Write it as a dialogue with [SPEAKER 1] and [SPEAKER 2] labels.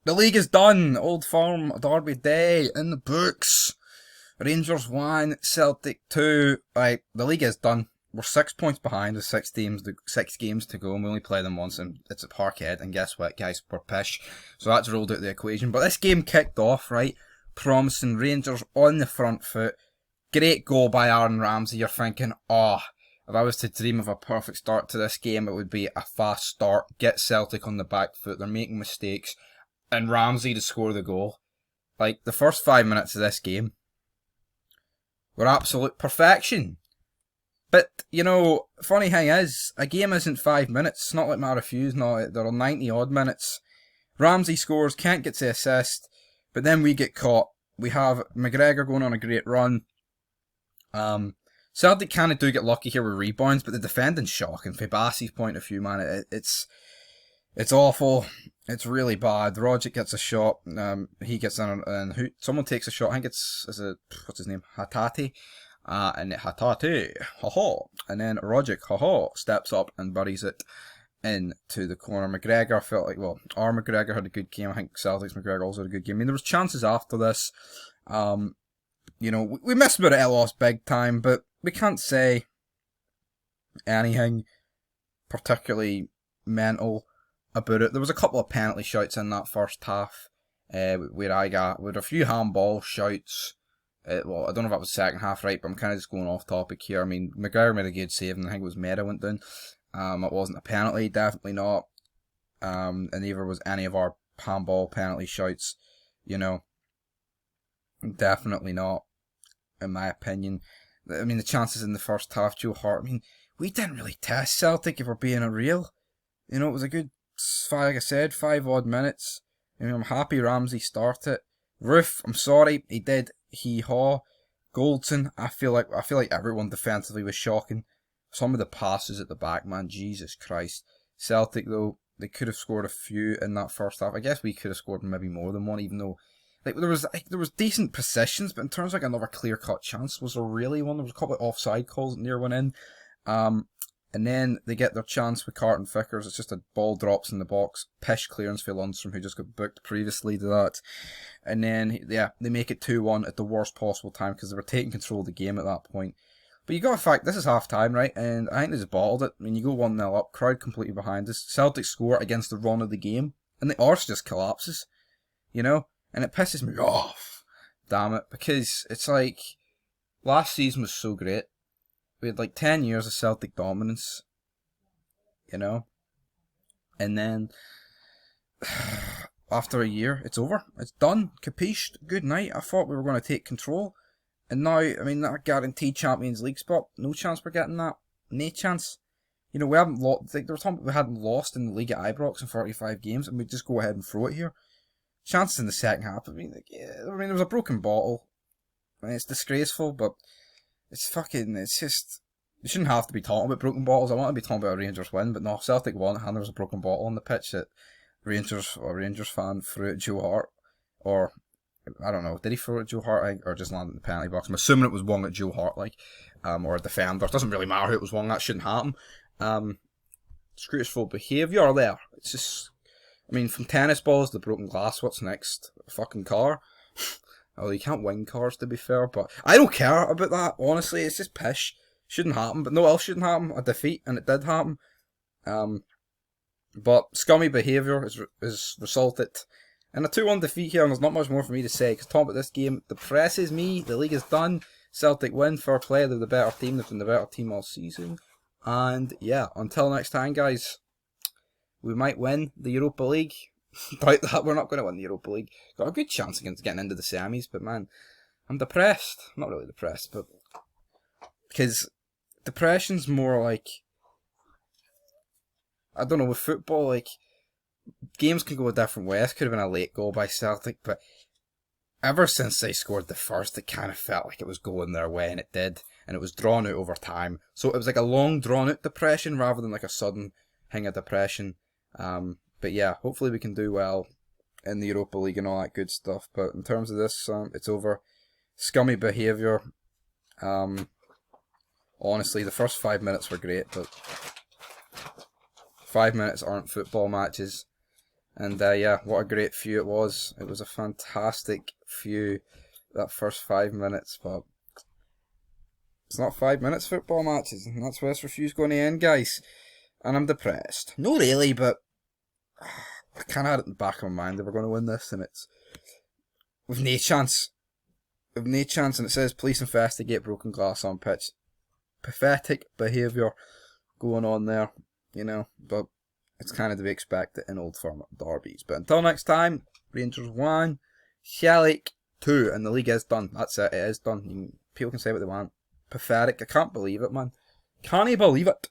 [SPEAKER 1] The league is done. Old Firm Derby Day in the books. Rangers 1, Celtic 2. Right, the league is done. We're 6 points behind with 6 games to go, and we only play them once, and it's at Parkhead. And guess what, guys? We're pish. So that's ruled out the equation. But this game kicked off, right? Promising. Rangers on the front foot. Great goal by Aaron Ramsey. You're thinking, oh, if I was to dream of a perfect start to this game, it would be a fast start. Get Celtic on the back foot. They're making mistakes. And Ramsey to score the goal. Like, the first 5 minutes of this game were absolute perfection. But, you know, funny thing is, a game isn't 5 minutes. It's not like Marafew's, there are 90 odd minutes. Ramsey scores, can't get to assist, but then we get caught. We have McGregor going on a great run. Celtic kind of do get lucky here with rebounds, but the defending's shocking. From Bassey's point of view, man, it's awful. It's really bad. Rogic gets a shot. He gets in, and someone takes a shot. I think what's his name? Hatate. And Hatate, and then Rogic, steps up and buries it into the corner. McGregor felt like, our McGregor had a good game. I think Celtic's McGregor also had a good game. I mean, there was chances after this. You know, we missed about it, lost big time, but we can't say anything particularly mental about it. There was a couple of penalty shouts in that first half, where I got with a few handball shouts. I don't know if that was second half, right, but I'm kind of just going off topic here. I mean, McGregor made a good save, and I think it was Meda went down. It wasn't a penalty, definitely not. And neither was any of our handball penalty shouts, you know. Definitely not, in my opinion. I mean, the chances in the first half, Joe Hart, I mean, we didn't really test Celtic, if we're being real. You know, it was a good, like I said, 5 odd minutes. I mean, I'm happy Ramsey started. Roof, I'm sorry, he did. Hee-haw. Goldson, I feel like everyone defensively was shocking. Some of the passes at the back, man, Jesus Christ. Celtic, though, they could have scored a few in that first half. I guess we could have scored maybe more than one, even though there was decent positions, but in terms of like another clear-cut chance, was there really one? There was a couple of offside calls that near went in. And then they get their chance with Carton Vickers. It's just a ball drops in the box. Pish clearance for Lundstrom, who just got booked previously to that. And then, they make it 2-1 at the worst possible time because they were taking control of the game at that point. But you got to fact, this is half time, right? And I think they just bottled it. I mean, you go 1-0 up, crowd completely behind us. Celtic score against the run of the game, and the arse just collapses, you know? And it pisses me off. Damn it. Because it's like, last season was so great. We had like 10 years of Celtic dominance, you know? And then, after a year, it's over. It's done. Capished. Good night. I thought we were going to take control. And now, I mean, that guaranteed Champions League spot, no chance we're getting that. No chance. You know, we haven't lost, like, there was time we hadn't lost in the league at Ibrox in 45 games, and we just go ahead and throw it here. Chances in the second half, I mean, there was a broken bottle. I mean, it's disgraceful, but it's just, you shouldn't have to be talking about broken bottles. I want to be talking about a Rangers win, but no, Celtic won, and there was a broken bottle on the pitch that Rangers fan threw at Joe Hart, or, I don't know, did he throw it at Joe Hart, or just landed in the penalty box? I'm assuming it was one at Joe Hart, or a defender. It doesn't really matter who it was one, that shouldn't happen. Disgraceful behaviour there. It's just, I mean, from tennis balls to broken glass, what's next? A fucking car? Oh, you can't win cars, to be fair, but I don't care about that, honestly. It's just pish. Shouldn't happen, but no else shouldn't happen. A defeat, and it did happen. But scummy behaviour is resulted in a 2-1 defeat here, and there's not much more for me to say, because talking about this game depresses me. The league is done. Celtic win, fair play. They're the better team. They've been the better team all season. And yeah, until next time, guys, we might win the Europa League. Doubt that, we're not going to win the Europa League. Got a good chance against getting into the semis, but man, I'm depressed. I'm not really depressed, but because depression's more like, I don't know, with football, like, games can go a different way. This could have been a late goal by Celtic, but ever since they scored the first, it kind of felt like it was going their way, and it did, and it was drawn out over time. So it was like a long, drawn-out depression rather than like a sudden hang of depression. But yeah, hopefully we can do well in the Europa League and all that good stuff. But in terms of this, it's over. Scummy behaviour. Honestly, the first 5 minutes were great, but 5 minutes aren't football matches. And yeah, what a great few it was. It was a fantastic few, that first 5 minutes, but it's not 5 minutes football matches, and that's where this review's going to end, guys. And I'm depressed. No, really, but I kind of had it in the back of my mind that we're going to win this, and we've no chance. We've no chance, and it says police investigate broken glass on pitch. Pathetic behaviour going on there, but it's kind of to be expected in old firm derbies. But until next time, Rangers 1, Celtic 2, and the league is done. That's it, it is done. People can say what they want. Pathetic, I can't believe it, man. Can't believe it.